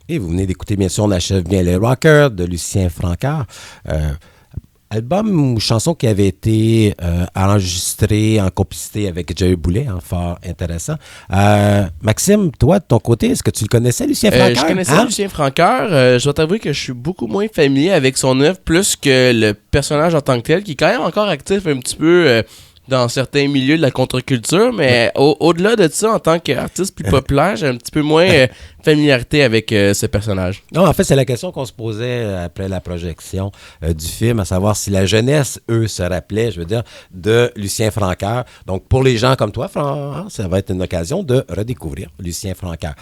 Et vous venez d'écouter, bien sûr, On achève bien les rockers de Lucien Francaire. Album ou chanson qui avait été enregistré en complicité avec Jerry Boulet, hein, fort intéressant. Maxime, toi, de ton côté, est-ce que tu le connaissais, Lucien Francaire? Je connaissais Lucien Francaire. Je dois t'avouer que je suis beaucoup moins familier avec son œuvre, plus que le personnage en tant que tel, qui est quand même encore actif un petit peu dans certains milieux de la contre-culture, mais au-delà de ça, en tant qu'artiste plus populaire, j'ai un petit peu moins familiarité avec ce personnage. Non, en fait, c'est la question qu'on se posait après la projection du film, à savoir si la jeunesse, eux, se rappelait, je veux dire, de Lucien Francaire. Donc, pour les gens comme toi, ça va être une occasion de redécouvrir Lucien Francaire.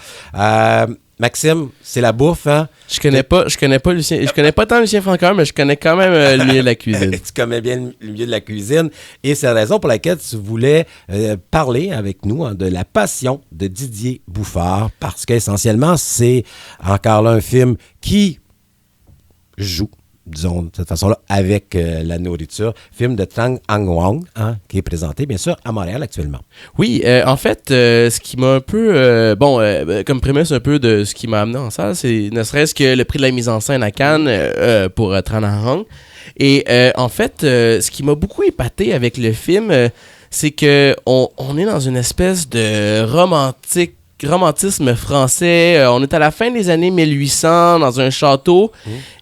Maxime, c'est la bouffe, hein? Je connais pas Lucien. Je connais pas tant Lucien Francaire, mais je connais quand même le milieu de la cuisine. Tu connais bien le milieu de la cuisine. Et c'est la raison pour laquelle tu voulais parler avec nous de La Passion de Didier Bouffard. Parce qu'essentiellement, c'est encore là un film qui joue, disons de cette façon-là, avec la nourriture. Film de Trang Anh Nguyen, hein, qui est présenté, bien sûr, à Montréal actuellement. Oui, en fait, ce qui m'a un peu... comme prémisse un peu de ce qui m'a amené en salle, c'est ne serait-ce que le prix de la mise en scène à Cannes pour Tran Anh Nguyen. Et en fait, ce qui m'a beaucoup épaté avec le film, c'est que on est dans une espèce de romantisme français. On est à la fin des années 1800, dans un château.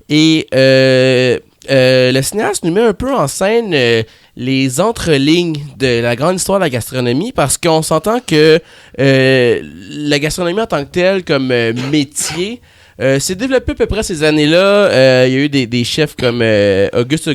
Et le cinéaste nous met un peu en scène les entrelignes de la grande histoire de la gastronomie, parce qu'on s'entend que la gastronomie en tant que telle, comme métier, s'est développée à peu près ces années-là. Il y a eu des chefs comme Auguste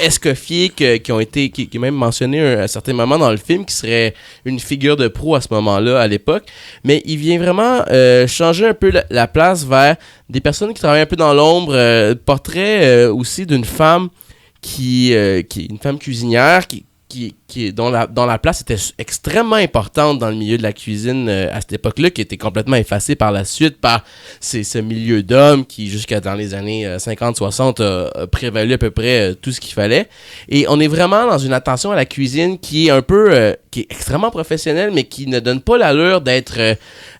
Escoffier qui est même mentionné à un certain moment dans le film, qui serait une figure de proue à ce moment-là, à l'époque. Mais il vient vraiment changer un peu la place vers des personnes qui travaillent un peu dans l'ombre. Portrait aussi d'une femme qui est une femme cuisinière dont la place était extrêmement importante dans le milieu de la cuisine à cette époque-là, qui était complètement effacée par la suite par ce milieu d'hommes qui, jusqu'à dans les années 50-60, a prévalu à peu près tout ce qu'il fallait. Et on est vraiment dans une attention à la cuisine qui est un peu... qui est extrêmement professionnelle, mais qui ne donne pas l'allure d'être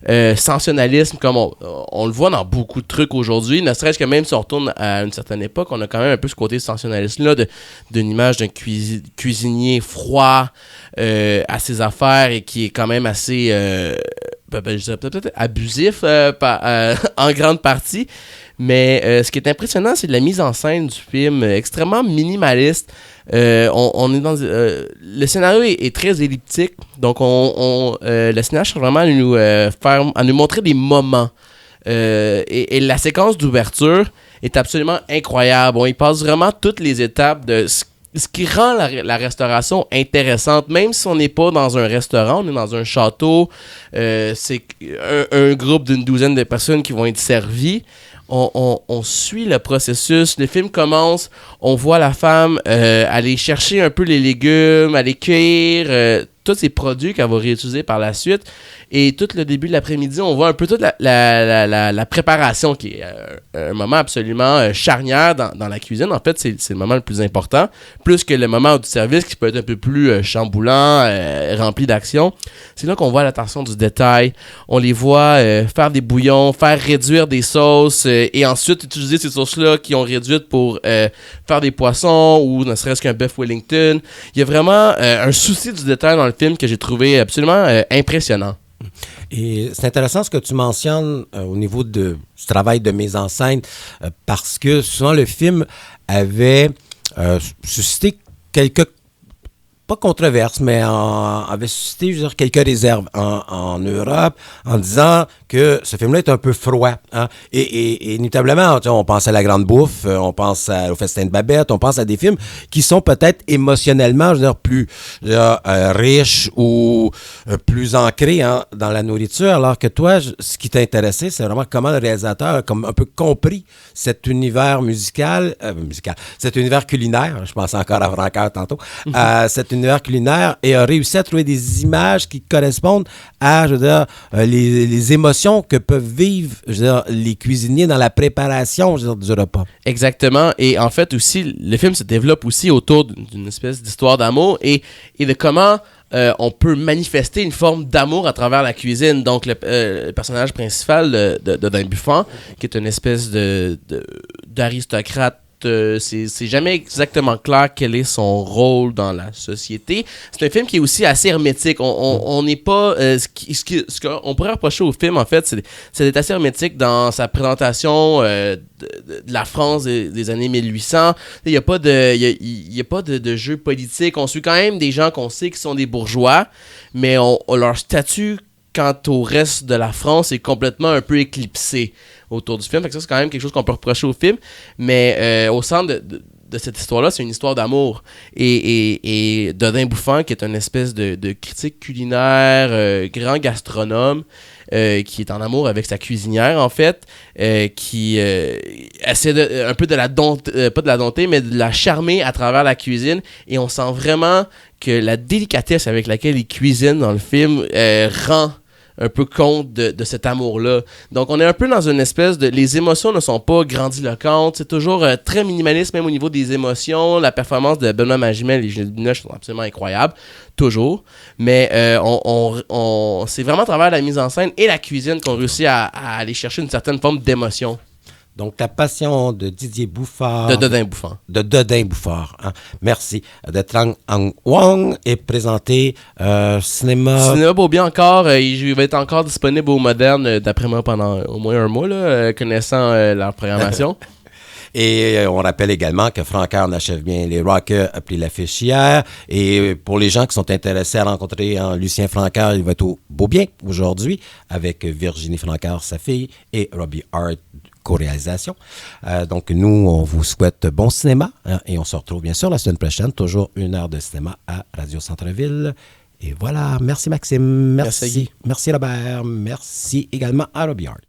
sensationnalisme comme on le voit dans beaucoup de trucs aujourd'hui. Ne serait-ce que même si on retourne à une certaine époque, on a quand même un peu ce côté sensationnalisme-là d'une image d'un cuisinier froid à ses affaires et qui est quand même assez je dirais peut-être abusif en grande partie. Mais ce qui est impressionnant, c'est la mise en scène du film, extrêmement minimaliste. On est dans le scénario est très elliptique, donc le scénario cherche vraiment à nous montrer des moments. Et la séquence d'ouverture est absolument incroyable. Il passe vraiment toutes les étapes de ce qui rend la restauration intéressante, même si on n'est pas dans un restaurant, on est dans un château. C'est un groupe d'une douzaine de personnes qui vont être servies. On suit le processus. Le film commence, on voit la femme aller chercher un peu les légumes, aller cueillir tous ces produits qu'elle va réutiliser par la suite. Et tout le début de l'après-midi, on voit un peu toute la préparation, qui est un moment absolument charnière dans la cuisine. En fait, c'est le moment le plus important, plus que le moment du service qui peut être un peu plus chamboulant, rempli d'action. C'est là qu'on voit l'attention du détail. On les voit faire des bouillons, faire réduire des sauces et ensuite utiliser ces sauces-là qui ont réduites pour faire des poissons ou ne serait-ce qu'un bœuf Wellington. Il y a vraiment un souci du détail dans le film que j'ai trouvé absolument impressionnant. Et c'est intéressant ce que tu mentionnes au niveau du travail de mise en scène, parce que souvent le film avait suscité quelques, pas controverses, mais avait suscité, je veux dire, quelques réserves en Europe, en disant que ce film-là est un peu froid. Hein? Et notablement, on pense à La Grande Bouffe, on pense au Festin de Babette, on pense à des films qui sont peut-être émotionnellement, je veux dire, plus riches ou plus ancrés dans la nourriture, alors que toi, ce qui t'a intéressé, c'est vraiment comment le réalisateur a comme un peu compris cet univers cet univers culinaire, je pense encore à Francaire tantôt, cet univers culinaire, et a réussi à trouver des images qui correspondent à, je veux dire, les émotions que peuvent vivre, je veux dire, les cuisiniers dans la préparation, je veux dire, du repas. Exactement. Et en fait aussi, le film se développe aussi autour d'une espèce d'histoire d'amour et de comment on peut manifester une forme d'amour à travers la cuisine. Donc, le personnage principal de Dodin Buffon, qui est une espèce d'aristocrate, c'est jamais exactement clair quel est son rôle dans la société. C'est un film qui est aussi assez hermétique. On n'est pas... ce qu'on pourrait reprocher au film, en fait, c'est d'être assez hermétique dans sa présentation de la France des années 1800. Il n'y a pas de jeu politique. On suit quand même des gens qu'on sait qui sont des bourgeois, mais leur statut quant au reste de la France est complètement un peu éclipsé autour du film. Fait que ça, c'est quand même quelque chose qu'on peut reprocher au film. Mais au centre de cette histoire-là, c'est une histoire d'amour. Et Dodin Buffon, qui est une espèce de critique culinaire, grand gastronome, qui est en amour avec sa cuisinière, en fait, qui essaie un peu de la dompter, pas de la dompter, mais de la charmer à travers la cuisine. Et on sent vraiment que la délicatesse avec laquelle il cuisine dans le film rend un peu compte de cet amour-là. Donc, on est un peu dans une espèce de... Les émotions ne sont pas grandiloquentes. C'est toujours très minimaliste, même au niveau des émotions. La performance de Benoît Magimel et Juliette Binoche sont absolument incroyables. Toujours. Mais c'est vraiment à travers la mise en scène et la cuisine qu'on réussit à aller chercher une certaine forme d'émotion. Donc, ta passion de Didier Bouffard... De Dodin Buffon. De Dodin Bouffard. Hein? Merci. De Trang Ang Wong est présenté cinéma... Cinéma Beaubien encore. Il va être encore disponible au Moderne, d'après moi, pendant au moins un mois, là, connaissant leur programmation. Et on rappelle également que Francaire n'achève bien les Rockers a pris l'affiche hier. Et pour les gens qui sont intéressés à rencontrer Lucien Francaire, il va être au Beaubien aujourd'hui avec Virginie Francaire, sa fille, et Robbie Hart, co-réalisation. Donc, nous, on vous souhaite bon cinéma et on se retrouve bien sûr la semaine prochaine, toujours 1 heure de cinéma à Radio Centre-Ville. Et voilà, merci Maxime, merci Robert, merci également à Robbie Hart.